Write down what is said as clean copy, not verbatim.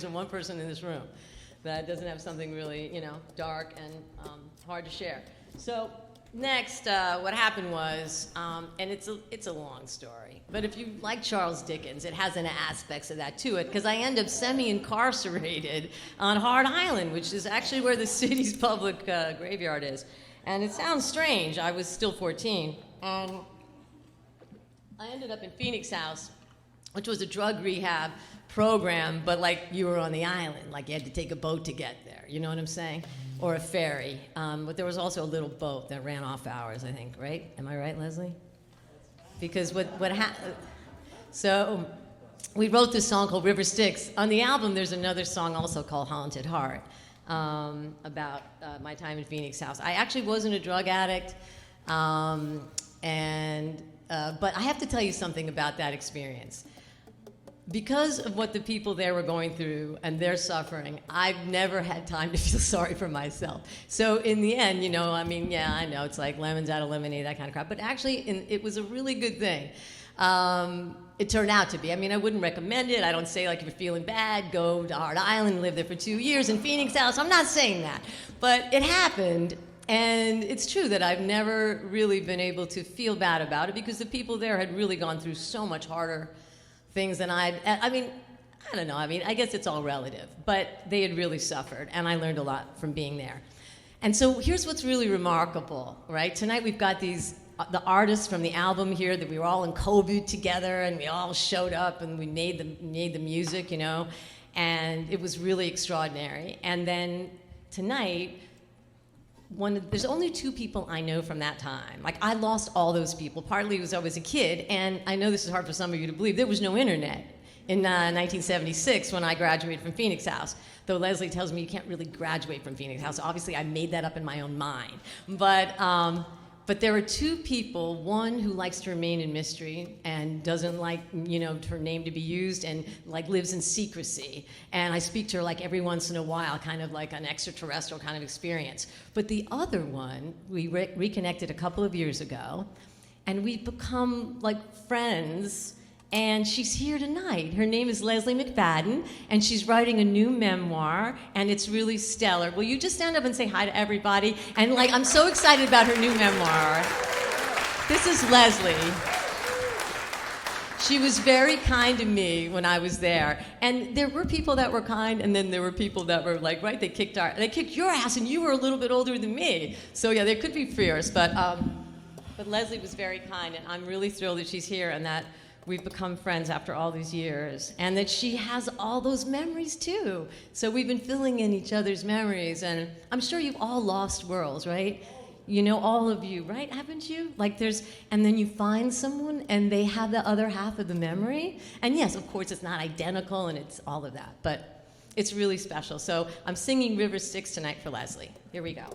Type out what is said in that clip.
and one person in this room that doesn't have something really, dark and hard to share. So next, what happened was, and it's a long story, but if you like Charles Dickens, it has an aspects of that to it, because I end up semi-incarcerated on Hart Island, which is actually where the city's public graveyard is. And it sounds strange. I was still 14, and I ended up in Phoenix House, which was a drug rehab program, but like you were on the island, like you had to take a boat to get there, you know what I'm saying? Or a ferry. But there was also a little boat that ran off hours, I think, right? Am I right, Leslie? Because so we wrote this song called River Styx. On the album, there's another song also called Haunted Heart, about my time in Phoenix House. I actually wasn't a drug addict, but I have to tell you something about that experience. Because of what the people there were going through and their suffering, I've never had time to feel sorry for myself. So in the end, I know it's like lemons out of lemonade, that kind of crap, but actually it was a really good thing. It turned out to be. I wouldn't recommend it. I don't say, like, if you're feeling bad, go to Hart Island, live there for 2 years in Phoenix House. I'm not saying that. But it happened, and it's true that I've never really been able to feel bad about it because the people there had really gone through so much harder things than I don't know. I guess it's all relative. But they had really suffered, and I learned a lot from being there. And so here's what's really remarkable, right? Tonight we've got the artists from the album here that we were all in COVID together, and we all showed up, and we made the music, and it was really extraordinary. And then tonight, there's only 2 people I know from that time. Like, I lost all those people, partly because I was a kid, and I know this is hard for some of you to believe, there was no internet in 1976 when I graduated from Phoenix House. Though Leslie tells me you can't really graduate from Phoenix House. Obviously, I made that up in my own mind. But there are 2 people, one who likes to remain in mystery and doesn't like, her name to be used, and like lives in secrecy. And I speak to her like every once in a while, kind of like an extraterrestrial kind of experience. But the other one, we reconnected a couple of years ago, and we've become like friends. And she's here tonight. Her name is Leslie McFadden, and she's writing a new memoir, and it's really stellar. Will you just stand up and say hi to everybody? And I'm so excited about her new memoir. This is Leslie. She was very kind to me when I was there. And there were people that were kind, and then there were people that were like, right, they kicked your ass, and you were a little bit older than me. So yeah, they could be fierce, but Leslie was very kind, and I'm really thrilled that she's here and that we've become friends after all these years, and that she has all those memories too. So we've been filling in each other's memories, and I'm sure you've all lost worlds, right? All of you, right? Haven't you? And then you find someone and they have the other half of the memory. And yes, of course, it's not identical and it's all of that, but it's really special. So I'm singing River Styx tonight for Leslie. Here we go.